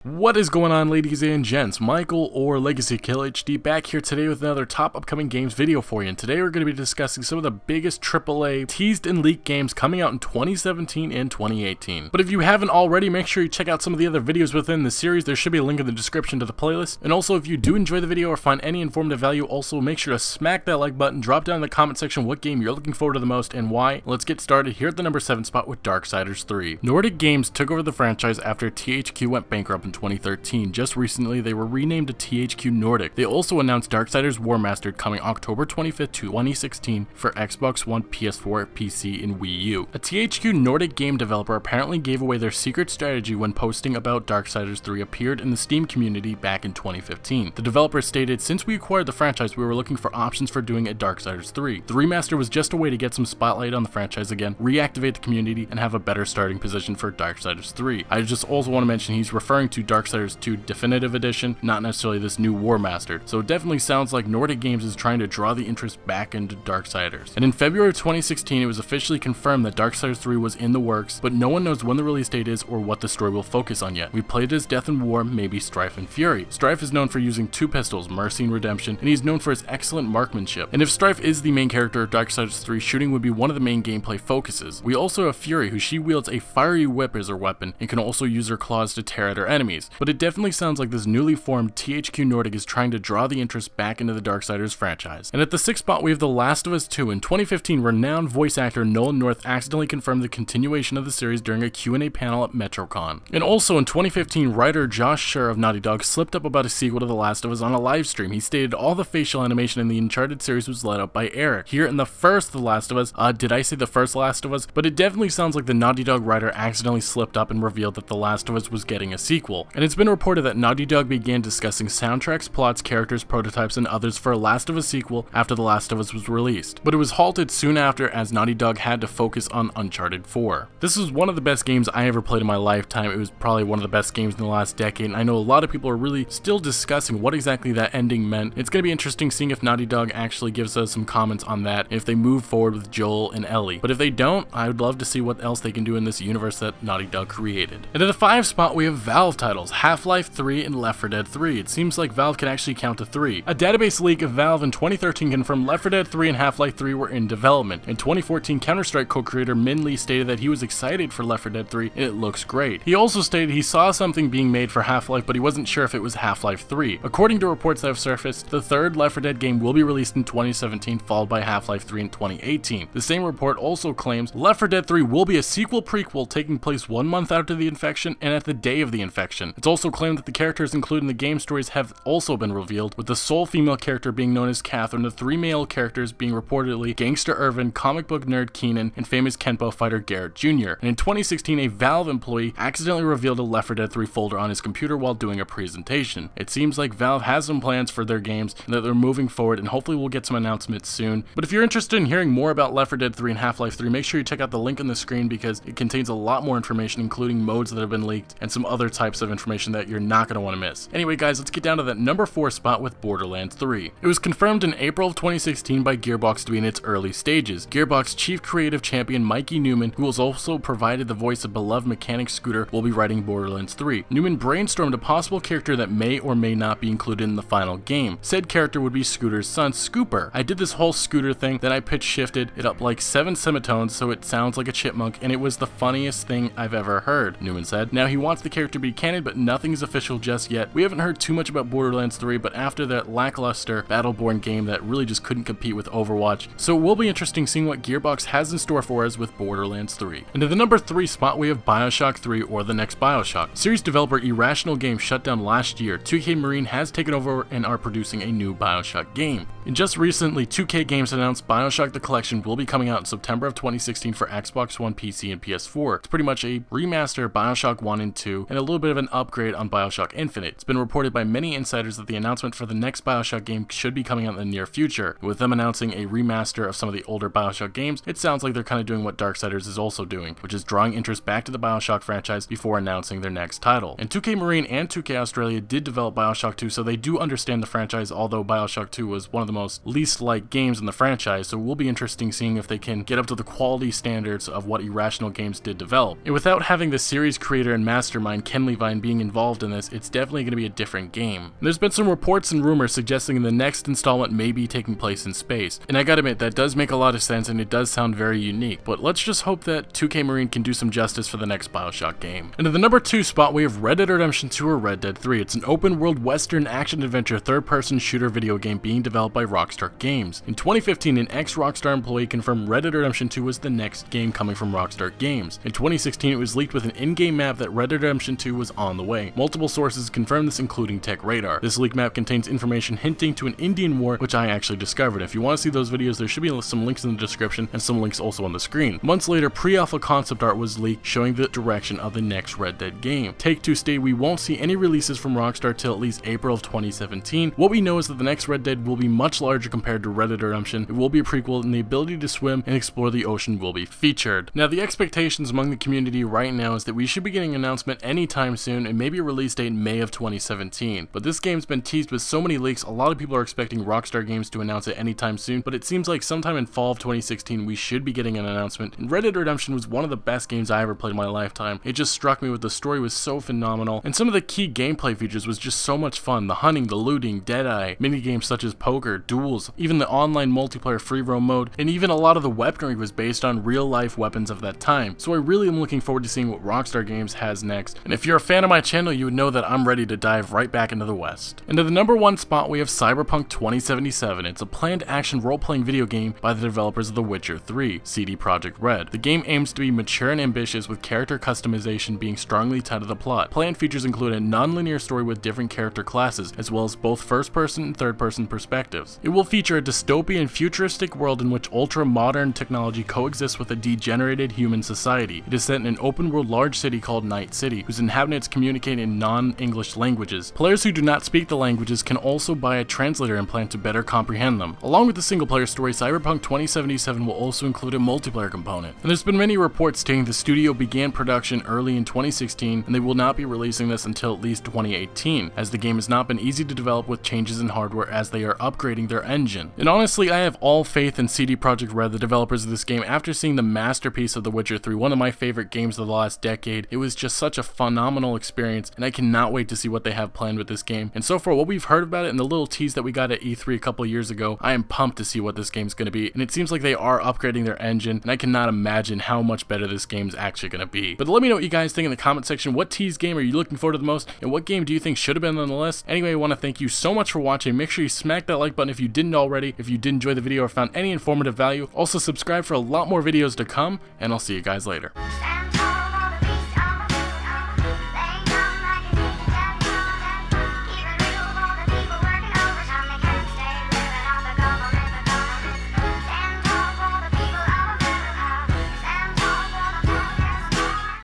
What is going on, ladies and gents? Michael or Legacy Kill HD back here today with another top upcoming games video for you, and today we're going to be discussing some of the biggest AAA teased and leaked games coming out in 2017 and 2018. But if you haven't already, make sure you check out some of the other videos within the series. There should be a link in the description to the playlist, and also if you do enjoy the video or find any informative value, also make sure to smack that like button, drop down in the comment section what game you're looking forward to the most and why. Let's get started here at the number 7 spot with Darksiders 3. Nordic Games took over the franchise after THQ went bankrupt in 2013. Just recently, they were renamed to THQ Nordic. They also announced Darksiders War Mastered coming October 25th, 2016 for Xbox One, PS4, PC, and Wii U. A THQ Nordic game developer apparently gave away their secret strategy when posting about Darksiders 3 appeared in the Steam community back in 2015. The developer stated, "Since we acquired the franchise, we were looking for options for doing a Darksiders 3. The remaster was just a way to get some spotlight on the franchise again, reactivate the community, and have a better starting position for Darksiders 3. I just also want to mention he's referring to Darksiders 2 Definitive Edition, not necessarily this new War Mastered. So it definitely sounds like Nordic Games is trying to draw the interest back into Darksiders. And in February of 2016, it was officially confirmed that Darksiders 3 was in the works, but no one knows when the release date is or what the story will focus on yet. We played as Death and War, maybe Strife and Fury. Strife is known for using two pistols, Mercy and Redemption, and he's known for his excellent marksmanship. And if Strife is the main character of Darksiders 3, shooting would be one of the main gameplay focuses. We also have Fury, who she wields a fiery whip as her weapon and can also use her claws to tear at her enemies. But it definitely sounds like this newly formed THQ Nordic is trying to draw the interest back into the Darksiders franchise. And at the 6th spot, we have The Last of Us 2. In 2015, renowned voice actor Nolan North accidentally confirmed the continuation of the series during a Q&A panel at MetroCon. And also in 2015, writer Josh Scher of Naughty Dog slipped up about a sequel to The Last of Us on a live stream. He stated all the facial animation in the Uncharted series was led up by Eric. Here in the first The Last of Us, did I say the first Last of Us? But it definitely sounds like the Naughty Dog writer accidentally slipped up and revealed that The Last of Us was getting a sequel. And it's been reported that Naughty Dog began discussing soundtracks, plots, characters, prototypes, and others for a Last of Us sequel after The Last of Us was released. But it was halted soon after as Naughty Dog had to focus on Uncharted 4. This was one of the best games I ever played in my lifetime. It was probably one of the best games in the last decade, and I know a lot of people are really still discussing what exactly that ending meant. It's going to be interesting seeing if Naughty Dog actually gives us some comments on that, if they move forward with Joel and Ellie. But if they don't, I would love to see what else they can do in this universe that Naughty Dog created. And at the 5th spot, we have Valve titles, Half-Life 3 and Left 4 Dead 3. It seems like Valve can actually count to 3. A database leak of Valve in 2013 confirmed Left 4 Dead 3 and Half-Life 3 were in development. In 2014, Counter-Strike co-creator Min Lee stated that he was excited for Left 4 Dead 3 and it looks great. He also stated he saw something being made for Half-Life, but he wasn't sure if it was Half-Life 3. According to reports that have surfaced, the third Left 4 Dead game will be released in 2017, followed by Half-Life 3 in 2018. The same report also claims Left 4 Dead 3 will be a sequel prequel taking place 1 month after the infection and at the day of the infection. It's also claimed that the characters included in the game stories have also been revealed, with the sole female character being known as Catherine, the 3 male characters being reportedly Gangster Irvin, comic book nerd Keenan, and famous Kenpo fighter Garrett Jr. And in 2016, a Valve employee accidentally revealed a Left 4 Dead 3 folder on his computer while doing a presentation. It seems like Valve has some plans for their games and that they're moving forward, and hopefully we'll get some announcements soon. But if you're interested in hearing more about Left 4 Dead 3 and Half-Life 3, make sure you check out the link on the screen because it contains a lot more information, including modes that have been leaked and some other types of information that you're not going to want to miss. Anyway guys, let's get down to that number 4 spot with Borderlands 3. It was confirmed in April of 2016 by Gearbox to be in its early stages. Gearbox chief creative champion Mikey Newman, who has also provided the voice of beloved mechanic Scooter, will be writing Borderlands 3. Newman brainstormed a possible character that may or may not be included in the final game. Said character would be Scooter's son, Scooper. I did this whole Scooter thing, then I pitch shifted it up like 7 semitones so it sounds like a chipmunk, and it was the funniest thing I've ever heard, Newman said. Now he wants the character to be canon, but nothing is official just yet. We haven't heard too much about Borderlands 3, but after that lackluster Battleborn game that really just couldn't compete with Overwatch, so it will be interesting seeing what Gearbox has in store for us with Borderlands 3. And at the number 3 spot, we have Bioshock 3 or the next Bioshock. Series developer Irrational Games shut down last year. 2K Marine has taken over and are producing a new Bioshock game. And just recently, 2K Games announced Bioshock the Collection will be coming out in September of 2016 for Xbox One, PC, and PS4. It's pretty much a remaster of Bioshock 1 and 2 and a little bit of an upgrade on Bioshock Infinite. It's been reported by many insiders that the announcement for the next Bioshock game should be coming out in the near future. With them announcing a remaster of some of the older Bioshock games, it sounds like they're kind of doing what Darksiders is also doing, which is drawing interest back to the Bioshock franchise before announcing their next title. And 2K Marine and 2K Australia did develop Bioshock 2, so they do understand the franchise, although Bioshock 2 was one of the most least liked games in the franchise, so it will be interesting seeing if they can get up to the quality standards of what Irrational Games did develop. And without having the series creator and mastermind Ken Levine storyline being involved in this, it's definitely going to be a different game. And there's been some reports and rumors suggesting the next installment may be taking place in space, and I gotta admit, that does make a lot of sense and it does sound very unique, but let's just hope that 2K Marine can do some justice for the next Bioshock game. And at the number 2 spot, we have Red Dead Redemption 2 or Red Dead 3. It's an open-world western action-adventure third-person shooter video game being developed by Rockstar Games. In 2015, an ex-Rockstar employee confirmed Red Dead Redemption 2 was the next game coming from Rockstar Games. In 2016, it was leaked with an in-game map that Red Dead Redemption 2 was on the way. Multiple sources confirmed this, including Tech Radar. This leak map contains information hinting to an Indian war, which I actually discovered. If you want to see those videos, there should be some links in the description and some links also on the screen. Months later, pre-alpha concept art was leaked showing the direction of the next Red Dead game. Take-Two stated we won't see any releases from Rockstar till at least April of 2017. What we know is that the next Red Dead will be much larger compared to Red Dead Redemption. It will be a prequel, and the ability to swim and explore the ocean will be featured. Now, the expectations among the community right now is that we should be getting an announcement anytime soon and maybe a release date in May of 2017. But this game's been teased with so many leaks, a lot of people are expecting Rockstar Games to announce it anytime soon, but it seems like sometime in fall of 2016 we should be getting an announcement. And Red Dead Redemption was one of the best games I ever played in my lifetime. It just struck me with the story was so phenomenal, and some of the key gameplay features was just so much fun. The hunting, the looting, Deadeye, minigames such as poker, duels, even the online multiplayer free roam mode, and even a lot of the weaponry was based on real life weapons of that time. So I really am looking forward to seeing what Rockstar Games has next, and if you're a fan of my channel, you would know that I'm ready to dive right back into the West. And at the number 1 spot, we have Cyberpunk 2077. It's a planned action role-playing video game by the developers of The Witcher 3, CD Projekt Red. The game aims to be mature and ambitious, with character customization being strongly tied to the plot. Planned features include a non-linear story with different character classes, as well as both first-person and third-person perspectives. It will feature a dystopian futuristic world in which ultra-modern technology coexists with a degenerated human society. It is set in an open-world large city called Night City, whose inhabitants communicate in non-English languages. Players who do not speak the languages can also buy a translator implant to better comprehend them. Along with the single-player story, Cyberpunk 2077 will also include a multiplayer component. And there's been many reports stating the studio began production early in 2016, and they will not be releasing this until at least 2018, as the game has not been easy to develop with changes in hardware as they are upgrading their engine. And honestly, I have all faith in CD Projekt Red, the developers of this game. After seeing the masterpiece of The Witcher 3, one of my favorite games of the last decade, it was just such a phenomenal experience, and I cannot wait to see what they have planned with this game. And so far, what we've heard about it and the little tease that we got at E3 a couple years ago, I am pumped to see what this game's going to be, and it seems like they are upgrading their engine, and I cannot imagine how much better this game's actually going to be. But let me know what you guys think in the comment section. What teased game are you looking forward to the most, and what game do you think should have been on the list? Anyway, I want to thank you so much for watching. Make sure you smack that like button if you didn't already, if you did enjoy the video or found any informative value. Also subscribe for a lot more videos to come, and I'll see you guys later.